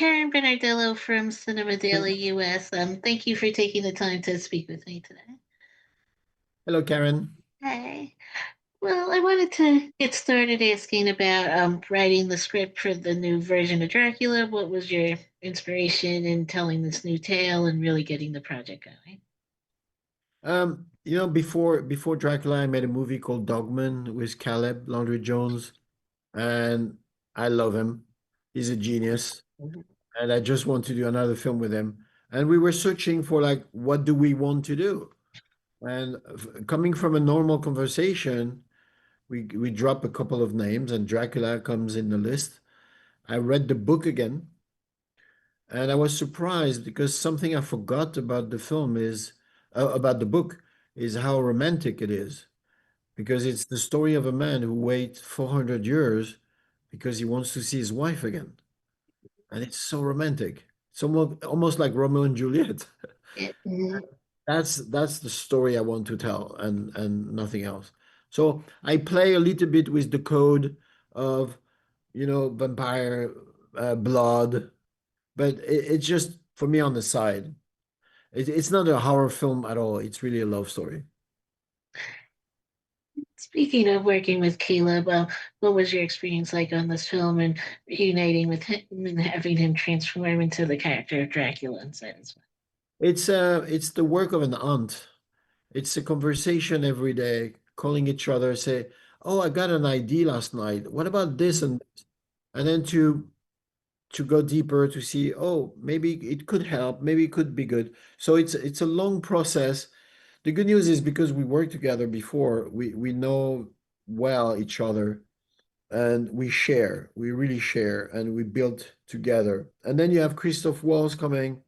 Karen Benardello from Cinema Daily US. Thank you for taking the time to speak with me today. Hello, Karen. Hi. Well, I wanted to get started asking about writing the script for the new version of Dracula. What was your inspiration in telling this new tale and really getting the project going? Before Dracula, I made a movie called Dogman with Caleb Landry Jones, and I love him. He's a genius, and I just want to do another film with him. And we were searching for like, what do we want to do? And coming from a normal conversation, we drop a couple of names, and Dracula comes in the list. I read the book again, and I was surprised because something I forgot about the film is about the book is how romantic it is. Because it's the story of a man who waits 400 years because he wants to see his wife again. And it's so romantic. It's almost like Romeo and Juliet. Yeah, mhm. That's the story I want to tell and nothing else. So I play a little bit with the code of, vampire blood, but it's just for me on the side. It's not a horror film at all. It's really a love story. Speaking of working with Caleb, what was your experience like on this film and reuniting with him and having him transform into the character of Dracula inside as well? It's the work of an aunt. It's a conversation every day, calling each other, say, "Oh, I got an idea last night. What about this?" And then to go deeper to see, oh, maybe it could help, maybe it could be good. So it's a long process. The good news is because we worked together before, we know well each other and we really share, and we build together. And then you have Christoph Waltz coming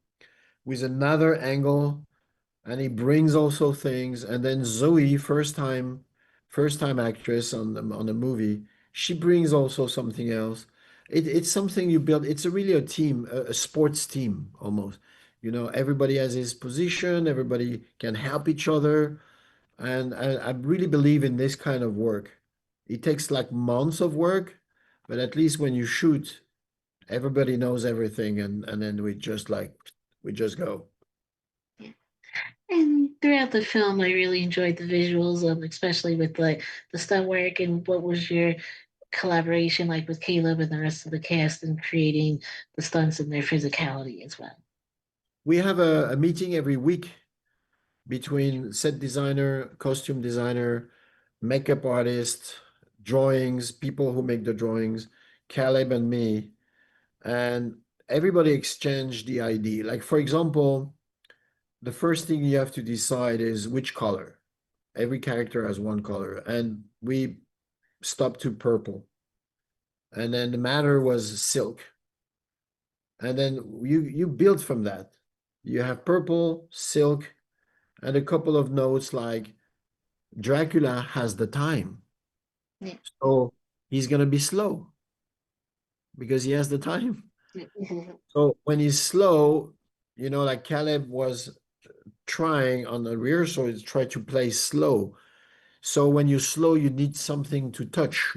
with another angle, and he brings also things. And then Zoe, first time actress on the movie, she brings also something else. It's something you build. It's really a team, a sports team almost. Everybody has his position, everybody can help each other. And I really believe in this kind of work. It takes like months of work, but at least when you shoot, everybody knows everything, and then we just go. And throughout the film, I really enjoyed the visuals, especially with the stunt work. And what was your collaboration like with Caleb and the rest of the cast in creating the stunts and their physicality as well? We have a meeting every week between set designer, costume designer, makeup artist, drawings, people who make the drawings, Caleb and me, and everybody exchange the idea. Like for example, the first thing you have to decide is which color. Every character has one color, and we stopped to purple. And then the matter was silk. And then you build from that. You have purple, silk, and a couple of notes like Dracula has the time. Yeah. So he's gonna be slow because he has the time. Mhm. So when he's slow, like Caleb was trying on the rehearsal, is try to play slow. So when you're slow, you need something to touch.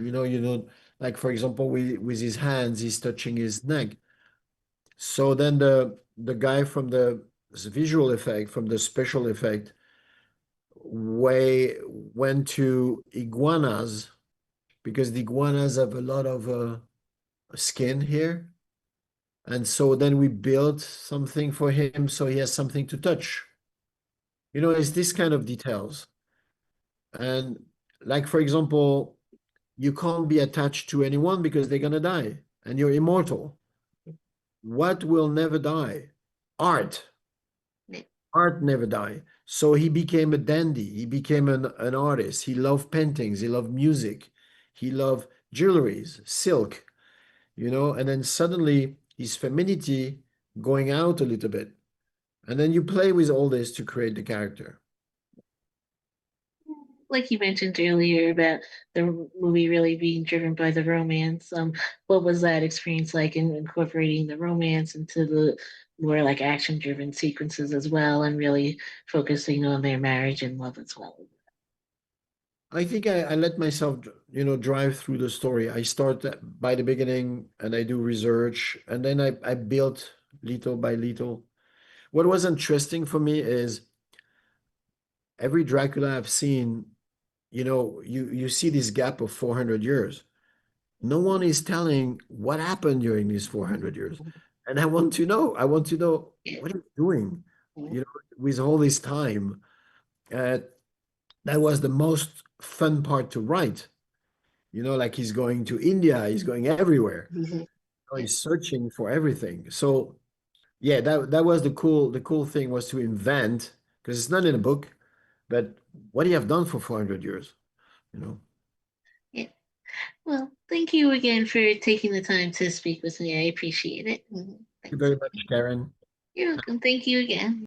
Like for example, with his hands, he's touching his neck. So then the guy from the visual effect, from the special effect, way went to iguanas because the iguanas have a lot of skin here. And so then we built something for him so he has something to touch. It's this kind of details. And like, for example, you can't be attached to anyone because they're gonna die and you're immortal. What will never die? Art. Art never die. So he became a dandy. He became an artist. He loved paintings. He loved music. He loved jewelries, silk, and then suddenly his femininity going out a little bit. And then you play with all this to create the character. Like you mentioned earlier about the movie really being driven by the romance, what was that experience like in incorporating the romance into the more like action-driven sequences as well, and really focusing on their marriage and love as well? I think I let myself, drive through the story. I start by the beginning and I do research, and then I built little by little. What was interesting for me is every Dracula I've seen, you see this gap of 400 years. No one is telling what happened during these 400 years. And I want to know. I want to know what are you doing, with all this time. Uh, that was the most fun part to write. Like he's going to India, he's going everywhere. Mhm. Yeah. He's searching for everything. So yeah, that was the cool thing was to invent, because it's not in a book, but what do you have done for 400 years, you know? Yeah. Well, thank you again for taking the time to speak with me. I appreciate it. Thank you Thanks. very much, Karen. You're welcome. Thank you again.